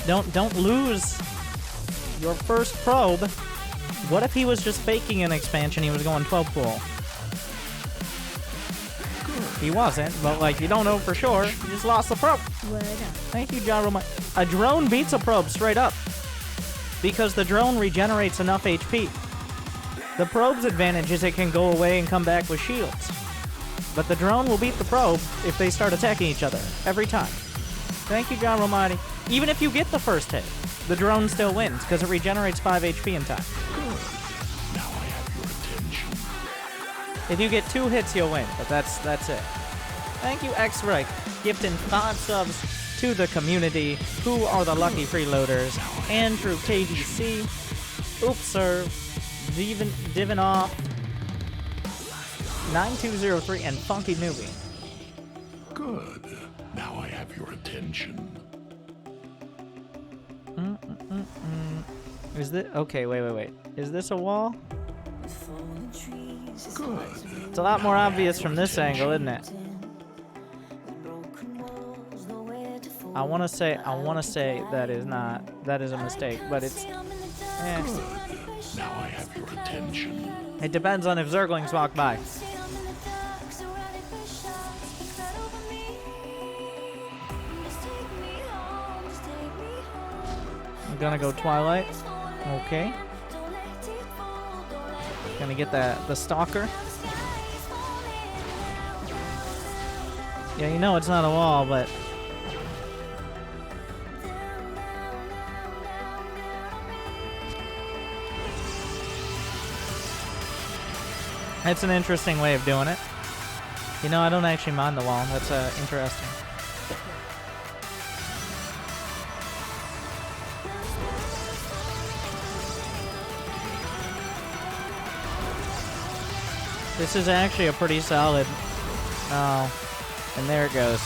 Don't lose your first probe. What if he was just faking an expansion? He was going 12 pool. He wasn't, but like you don't know for sure. You just lost the probe. Thank you, John Roman. A drone beats a probe straight up because the drone regenerates enough HP. The probe's advantage is it can go away and come back with shields. But the drone will beat the probe if they start attacking each other. Every time. Thank you, John Romani. Even if you get the first hit, the drone still wins because it regenerates 5 HP in time. Now I have your attention. If you get 2 hits, you'll win. But that's it. Thank you, X-Ray, gifting 5 subs to the community. Who are the lucky freeloaders? Andrew KDC, Oopser, Divinoff, 9203, and Funky Newbie. Good. Now I have your attention. Is this okay? Wait. Is this a wall? Good. It's a lot more obvious from this angle, isn't it? I want to say that is a mistake, but it's. Good. Now I have your attention. It depends on if Zerglings walk by. I'm gonna go Twilight. Okay. Gonna get the Stalker. Yeah, you know it's not a wall, but... It's an interesting way of doing it. You know, I don't actually mind the wall. That's interesting. This is actually a pretty solid... Oh, and there it goes.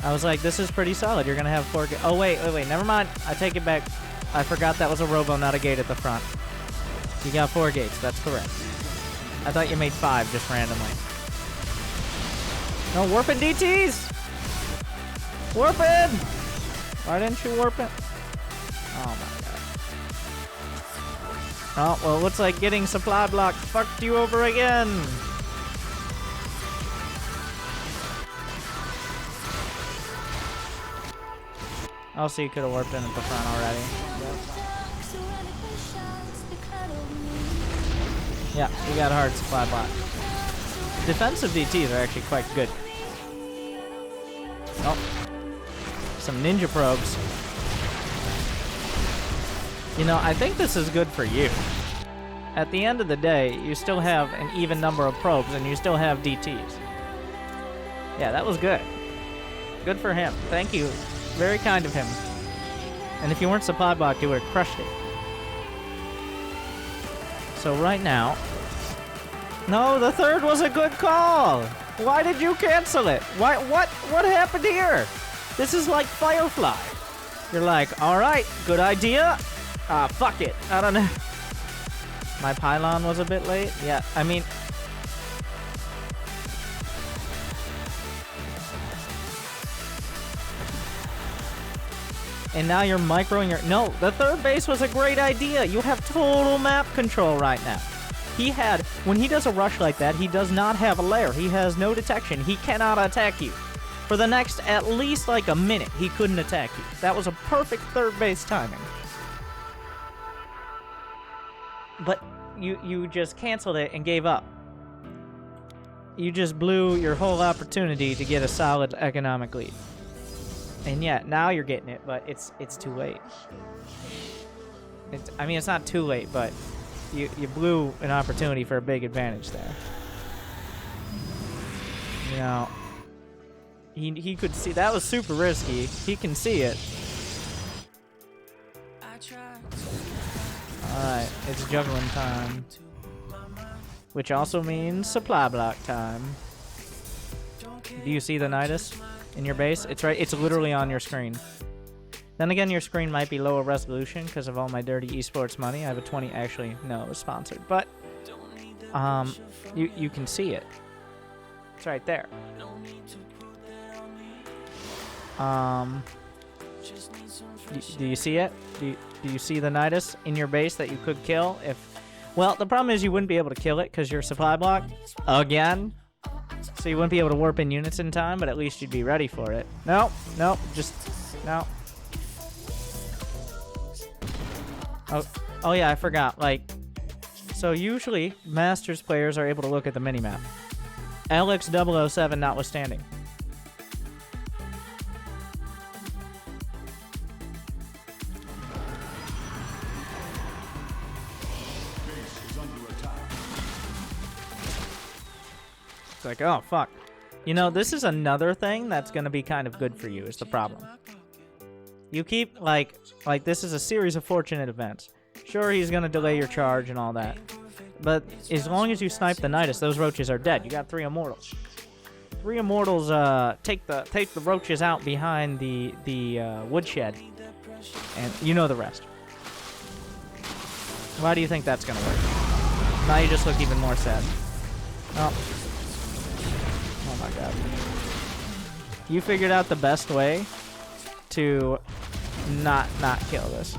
I was like, this is pretty solid. You're gonna have 4 gates. Oh, wait, never mind. I take it back. I forgot that was a robo, not a gate at the front. You got 4 gates, that's correct. I thought you made 5 just randomly. No, warping DTs! Warping! Why didn't you warp it? Oh my god. Oh, well, it looks like getting supply block fucked you over again. Oh, so you could have warped in at the front already. Yep. Yeah, you got a hard supply block. Defensive DTs are actually quite good. Oh. Some ninja probes. You know, I think this is good for you. At the end of the day, you still have an even number of probes and you still have DTs. Yeah, that was good. Good for him. Thank you. Very kind of him. And if you weren't supply blocked, you would have crushed it. So right now... No, the third was a good call! Why did you cancel it? What happened here? This is like Firefly. You're like, alright, good idea. Fuck it. I don't know. My pylon was a bit late. Yeah, I mean... And now you're microing your... No, the third base was a great idea. You have total map control right now. He had... When he does a rush like that, he does not have a lair. He has no detection. He cannot attack you. For the next at least like a minute, he couldn't attack you. That was a perfect third base timing. But you just canceled it and gave up. You just blew your whole opportunity to get a solid economic lead. And yeah, now you're getting it, but it's too late. I mean, it's not too late, but you blew an opportunity for a big advantage there. You know, he could see that was super risky. He can see it. All right, it's juggling time, which also means supply block time. Do you see the nydus in your base? It's right. It's literally on your screen. Then again, your screen might be lower resolution because of all my dirty esports money. I have a 20. Actually, no, it was sponsored, but you can see it. It's right there. Do you see it? Do you see the nydus in your base that you could kill if... Well, the problem is you wouldn't be able to kill it because you're supply block again. So you wouldn't be able to warp in units in time, but at least you'd be ready for it. No, no, just... No. Oh yeah, I forgot. Like, so usually Masters players are able to look at the minimap. LX007 notwithstanding. It's like, oh, fuck. You know, this is another thing that's going to be kind of good for you, is the problem. You keep, like, this is a series of fortunate events. Sure, he's going to delay your charge and all that. But as long as you snipe the nydus, those roaches are dead. You got 3 Immortals. 3 Immortals, take the roaches out behind the woodshed. And you know the rest. Why do you think that's going to work? Now you just look even more sad. Oh. Oh my god. You figured out the best way to not kill this.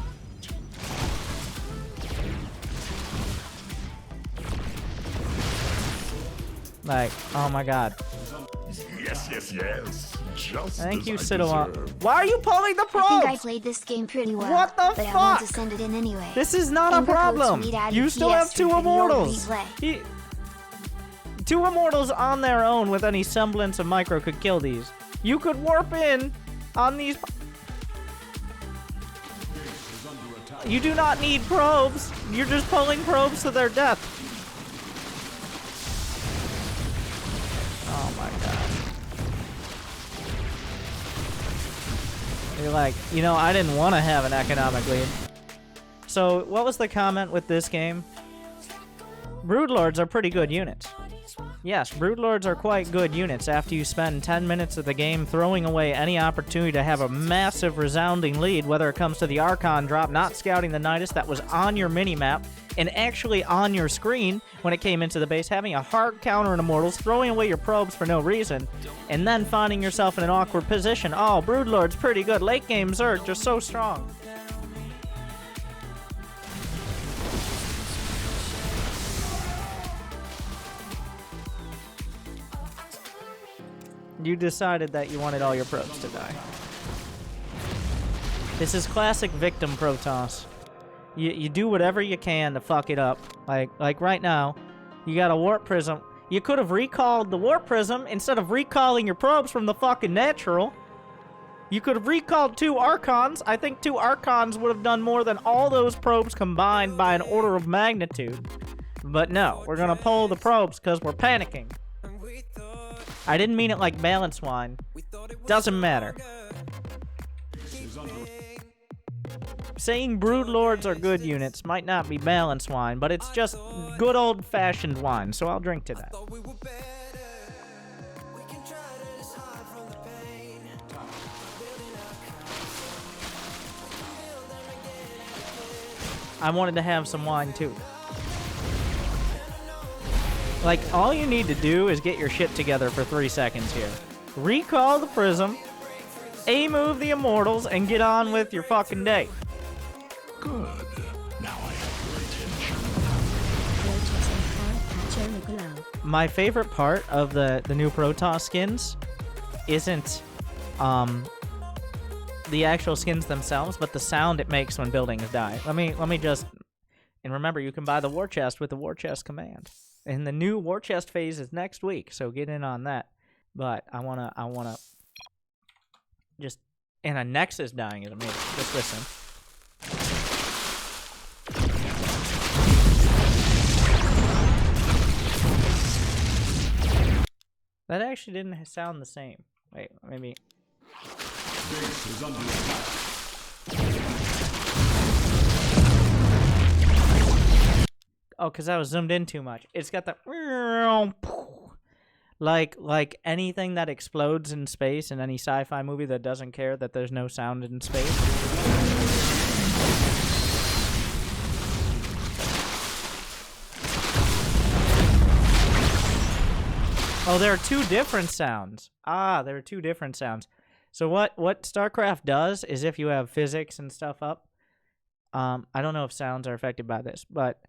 Like, oh my god. Yes, yes, yes. Just Thank you, as I Sidoa. deserve. Why are you pulling the probes? I think I played this game pretty well. What the but fuck? I want to send it in anyway. This is not a And propose problem. me to add You a still PS have 2 for the old Immortals. replay. 2 Immortals on their own with any semblance of micro could kill these. You could warp in on these. You do not need probes. You're just pulling probes to their death. Oh my god. You're like, you know, I didn't want to have an economic lead. So, what was the comment with this game? Broodlords are pretty good units. Yes, Broodlords are quite good units after you spend 10 minutes of the game throwing away any opportunity to have a massive resounding lead, whether it comes to the Archon drop, not scouting the nydus that was on your minimap, and actually on your screen when it came into the base, having a hard counter in Immortals, throwing away your probes for no reason, and then finding yourself in an awkward position. Oh, Broodlord's pretty good. Late game Zerg, just so strong. You decided that you wanted all your probes to die. This is classic victim Protoss. You do whatever you can to fuck it up. Like right now, you got a warp prism. You could have recalled the warp prism instead of recalling your probes from the fucking natural. You could have recalled 2 Archons. I think 2 Archons would have done more than all those probes combined by an order of magnitude. But no, we're gonna pull the probes because we're panicking. I didn't mean it like balance wine. Doesn't matter. Saying Broodlords are good units might not be balance wine, but it's just good old-fashioned wine, so I'll drink to that. I wanted to have some wine too. Like, all you need to do is get your shit together for 3 seconds here. Recall the Prism, A-move the Immortals, and get on with your fucking day. Good. Now I have your attention. My favorite part of the new Protoss skins isn't the actual skins themselves, but the sound it makes when buildings die. Let me just... And remember, you can buy the War Chest with the War Chest command. And the new War Chest phase is next week, so get in on that. But I wanna just... And a Nexus dying is amazing. Just listen. That actually didn't sound the same. Wait, maybe... Base is under attack. Oh, because I was zoomed in too much. It's got the... Like anything that explodes in space in any sci-fi movie that doesn't care that there's no sound in space. Oh, there are 2 different sounds. Ah, there are 2 different sounds. So what StarCraft does is if you have physics and stuff up, I don't know if sounds are affected by this, but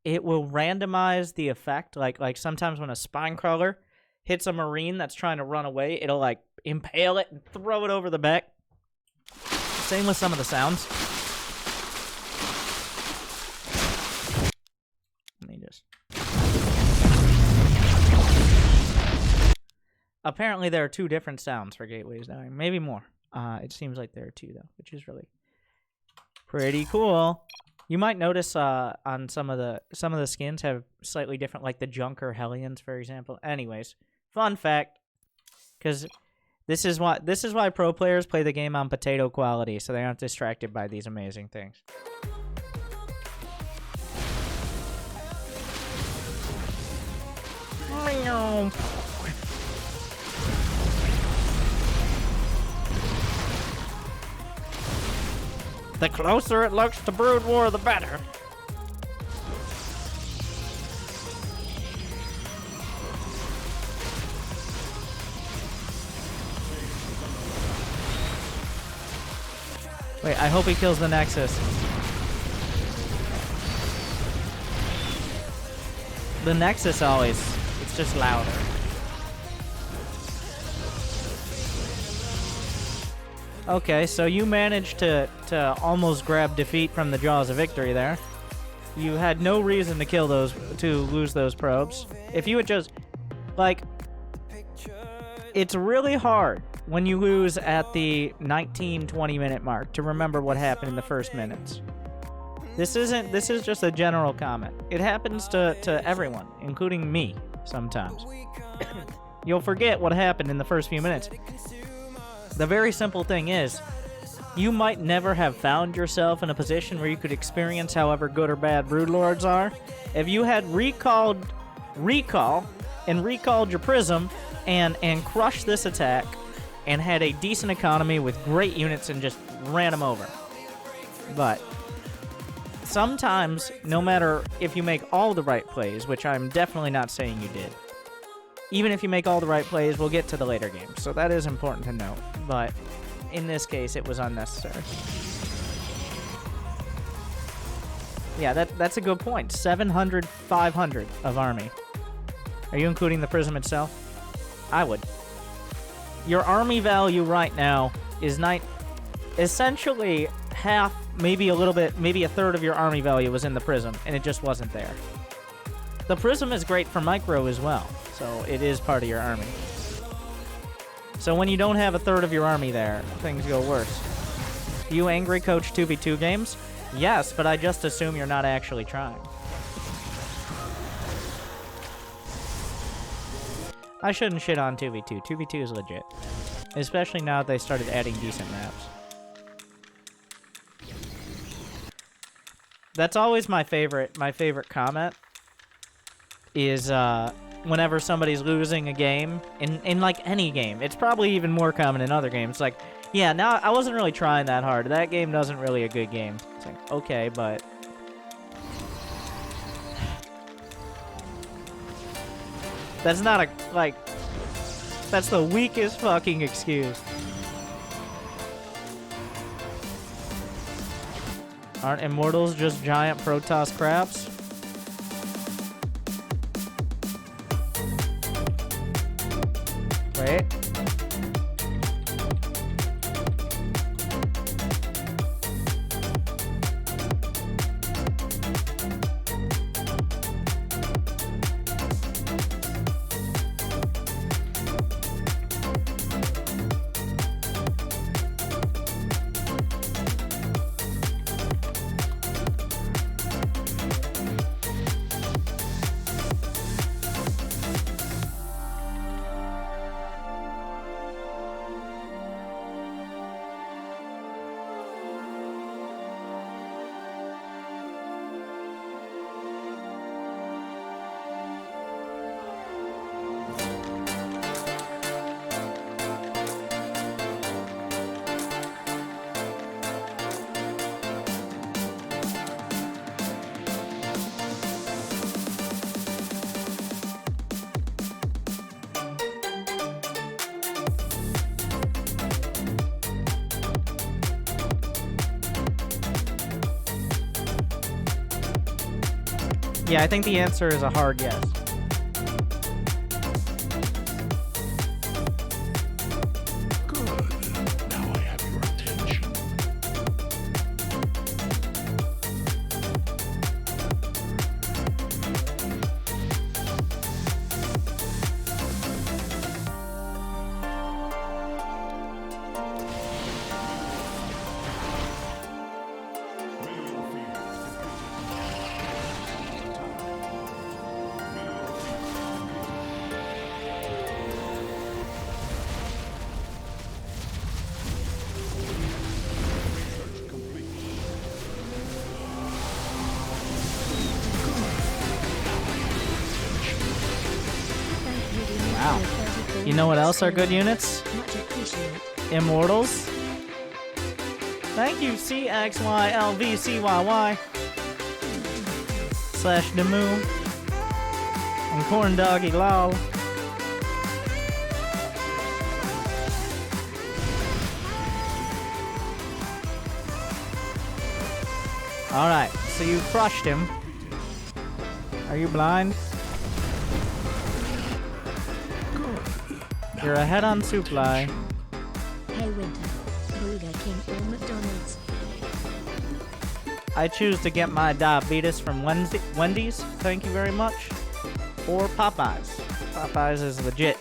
it will randomize the effect. Like sometimes when a spine crawler hits a marine that's trying to run away, it'll like impale it and throw it over the back. Same with some of the sounds. Let me just... Apparently there are 2 different sounds for gateways now. Maybe more. It seems like there are 2 though, which is really pretty cool. You might notice on some of the skins have slightly different, like the Junker Hellions, for example. Anyways, fun fact, because this is why pro players play the game on potato quality, so they aren't distracted by these amazing things. The closer it looks to Brood War, the better. Wait, I hope he kills the Nexus. The Nexus always, it's just louder. Okay, so you managed to almost grab defeat from the jaws of victory there. You had no reason to lose those probes. If you had just, like, it's really hard when you lose at the 19-20 minute mark to remember what happened in the first minutes. This is just a general comment. It happens to everyone, including me, sometimes. You'll forget what happened in the first few minutes. The very simple thing is, you might never have found yourself in a position where you could experience however good or bad Broodlords are if you had recalled your Prism and crushed this attack and had a decent economy with great units and just ran them over. But sometimes, no matter if you make all the right plays, which I'm definitely not saying you did, even if you make all the right plays, we'll get to the later games, so that is important to note. But in this case, it was unnecessary. Yeah, that's a good point. 700, 500 of army. Are you including the Prism itself? I would. Your army value right now is essentially half, maybe a little bit, maybe a third of your army value was in the Prism, and it just wasn't there. The Prism is great for micro as well, so it is part of your army. So when you don't have a third of your army there, things go worse. Do you angry coach 2v2 games? Yes, but I just assume you're not actually trying. I shouldn't shit on 2v2. 2v2 is legit. Especially now that they started adding decent maps. That's always my favorite comment. Is, whenever somebody's losing a game, in like any game. It's probably even more common in other games. Like, yeah, now I wasn't really trying that hard. That game wasn't really a good game. It's like, okay, but... That's not a, like... That's the weakest fucking excuse. Aren't Immortals just giant Protoss crabs? Wait. Yeah, I think the answer is a hard yes. Good. Now I have your attention. Wow. You know what else are good units? Much appreciated. Immortals. Thank you, CXYLVCYY / Demu and Corn Doggy Lol. Alright, so you crushed him. Are you blind? You're ahead on supply. Hey Winter, Burger King or McDonald's? I choose to get my diabetes from Wendy's, thank you very much. Or Popeyes. Popeyes is legit.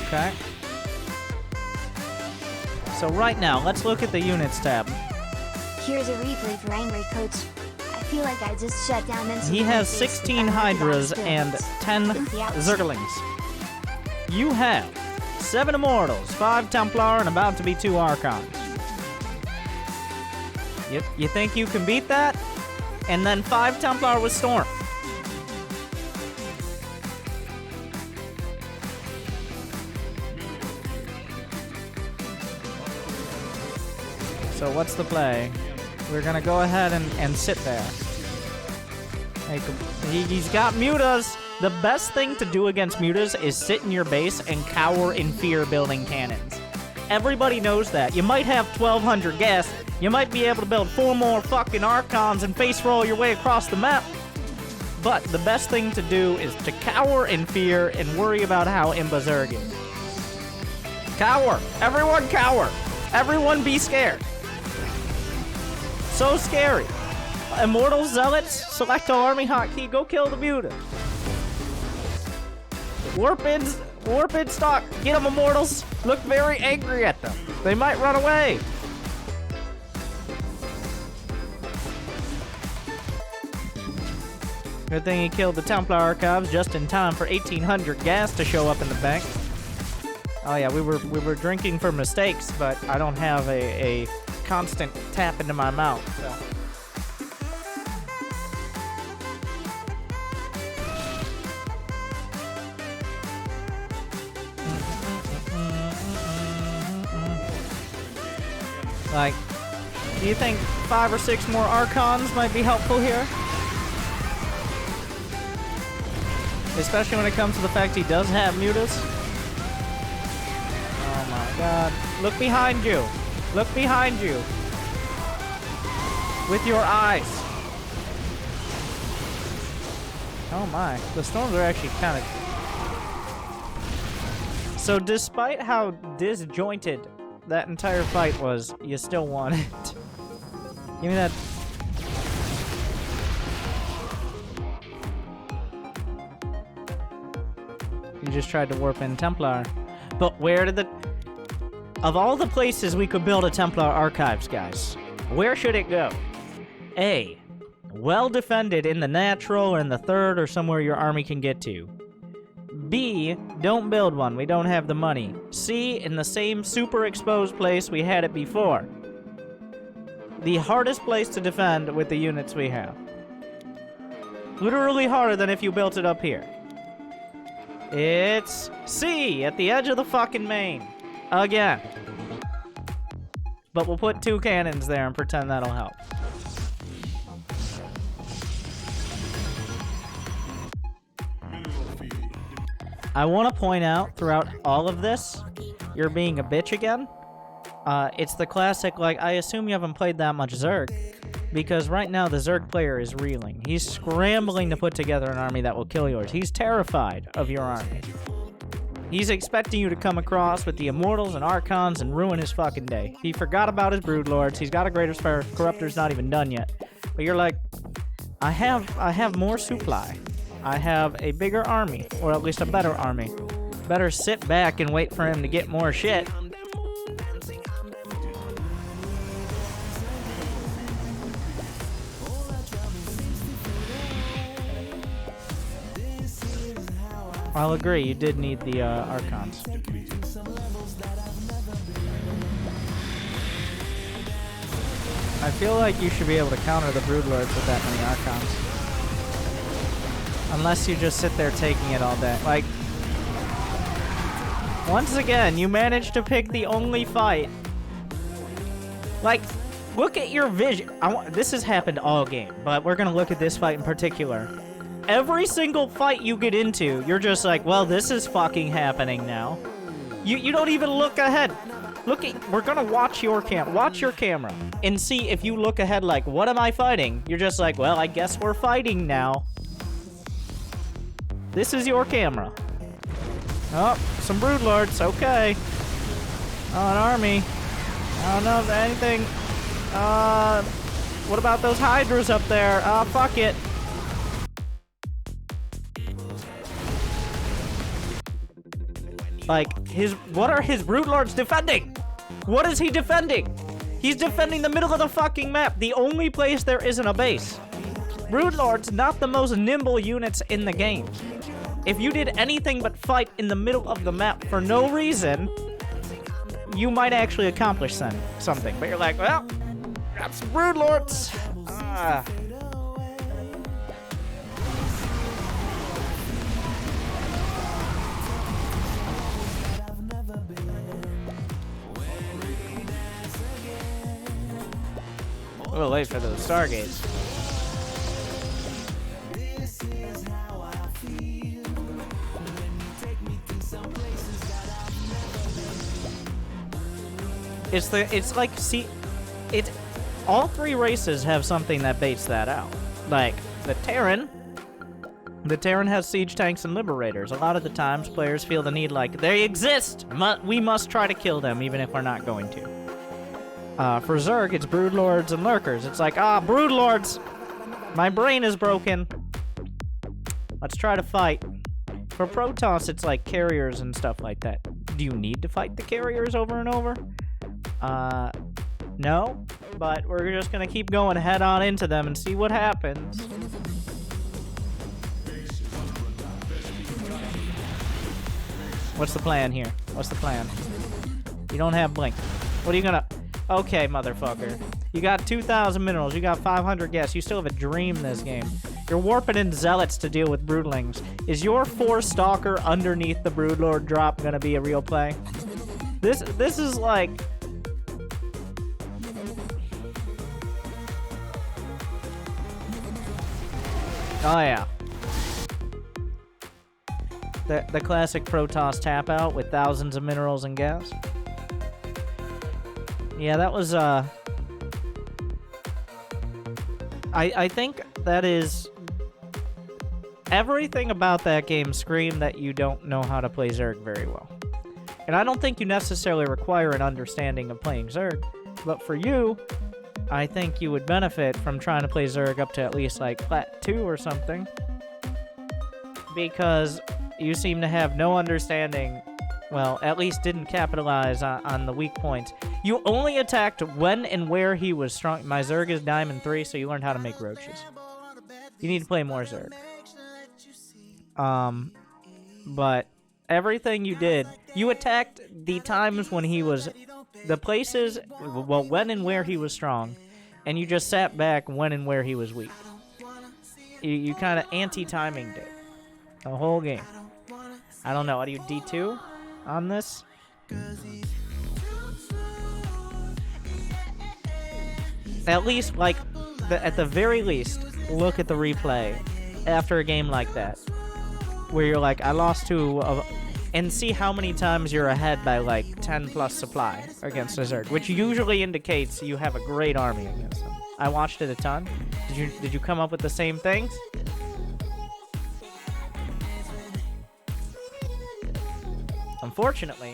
Okay. So right now, let's look at the units tab. Here's a replay for Angry Coach. I feel like I just shut down mentally. He has 16 Hydras and 10 Zerglings. You have 7 Immortals, 5 Templar, and about to be 2 Archons. You think you can beat that? And then 5 Templar with Storm. So what's the play? We're gonna go ahead and sit there. He's got mutas. The best thing to do against mutas is sit in your base and cower in fear building cannons. Everybody knows that. You might have 1,200 gas. You might be able to build 4 more fucking Archons and face roll your way across the map. But the best thing to do is to cower in fear and worry about how Imba Zerg is. Cower! Everyone cower! Everyone be scared! So scary. Immortal Zealots, select all army hotkey, go kill the muta. Warp in stock, get them Immortals. Look very angry at them. They might run away. Good thing he killed the Templar Archives just in time for 1,800 gas to show up in the bank. Oh yeah, we were drinking for mistakes, but I don't have a constant tap into my mouth, so. Like, do you think 5 or 6 more Archons might be helpful here? Especially when it comes to the fact he does have mutas. Oh my god. Look behind you. Look behind you. With your eyes. Oh my. The storms are actually kind of... So despite how disjointed that entire fight was, you still won it. Give me that... You just tried to warp in Templar. But where did the... Of all the places we could build a Templar Archives, guys, where should it go? A. Well defended in the natural or in the third or somewhere your army can get to. B. Don't build one, we don't have the money. C. In the same super exposed place we had it before. The hardest place to defend with the units we have. Literally harder than if you built it up here. It's C, at the edge of the fucking main. Again. But we'll put 2 cannons there and pretend that'll help. I want to point out throughout all of this, you're being a bitch again. It's the classic, like, I assume you haven't played that much Zerg, because right now the Zerg player is reeling. He's scrambling to put together an army that will kill yours. He's terrified of your army. He's expecting you to come across with the Immortals and Archons and ruin his fucking day. He forgot about his Broodlords. He's got a Greater Spire. Corruptor's not even done yet. But you're like, I have more supply. I have a bigger army, or at least a better army. Better sit back and wait for him to get more shit. I'll agree, you did need the Archons. I feel like you should be able to counter the Broodlords with that many Archons. Unless you just sit there taking it all day. Like, once again, you managed to pick the only fight. Like, look at your vision. This has happened all game, but we're gonna look at this fight in particular. Every single fight you get into, you're just like, well, this is fucking happening now. You don't even look ahead. We're gonna watch your camera and see if you look ahead like, what am I fighting? You're just like, well, I guess we're fighting now. This is your camera. Oh, some Broodlords, okay. Oh, an army. I don't know if anything. What about those Hydras up there? Fuck it. Like, what are his Broodlords defending? What is he defending? He's defending the middle of the fucking map, the only place there isn't a base. Broodlords, not the most nimble units in the game. If you did anything but fight in the middle of the map for no reason, you might actually accomplish something. But you're like, well, got some Broodlords. A little late for those Stargates. It's like, see, all three races have something that baits that out. Like, the Terran has siege tanks and liberators. A lot of the times, players feel the need, like, they exist! We must try to kill them, even if we're not going to. For Zerg, it's Broodlords and Lurkers. It's like, Broodlords! My brain is broken. Let's try to fight. For Protoss, it's like carriers and stuff like that. Do you need to fight the carriers over and over? No. But we're just gonna keep going head on into them and see what happens. What's the plan here? What's the plan? You don't have Blink. What are you gonna... Okay, motherfucker. You got 2,000 minerals. You got 500 gas. You still have a dream this game. You're warping in Zealots to deal with Broodlings. Is your 4 Stalker underneath the Broodlord drop gonna be a real play? This is like... Oh, yeah. The classic Protoss tap out with thousands of minerals and gas. Yeah, that was, I think that is... Everything about that game screamed that you don't know how to play Zerg very well. And I don't think you necessarily require an understanding of playing Zerg, but for you, I think you would benefit from trying to play Zerg up to at least, like, Plat 2 or something. Because you seem to have no understanding, well, at least didn't capitalize on the weak points. You only attacked when and where he was strong. My Zerg is Diamond 3, so you learned how to make roaches. You need to play more Zerg. But everything you did, you attacked the times when he was... The places, well, when and where he was strong, and you just sat back when and where he was weak. You kind of anti-timinged it. The whole game. I don't know, are you D2 on this? At least, like, at the very least, look at the replay after a game like that. where you're like, I lost to, and see how many times you're ahead by like 10 plus supply against a Zerg, which usually indicates you have a great army against them. I watched it a ton. Did you come up with the same things? Unfortunately,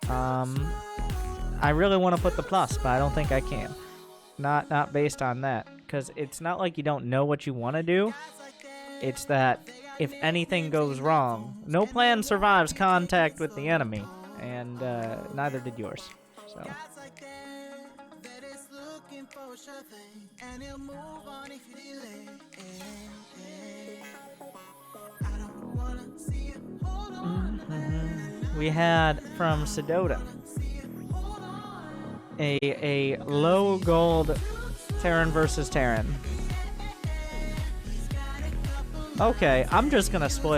I really want to put the plus, but I don't think I can. Not based on that, because it's not like you don't know what you want to do. It's that if anything goes wrong, no plan survives contact with the enemy, and neither did yours. So. We had from Sedota a low gold Terran versus Terran. Okay, I'm just gonna spoil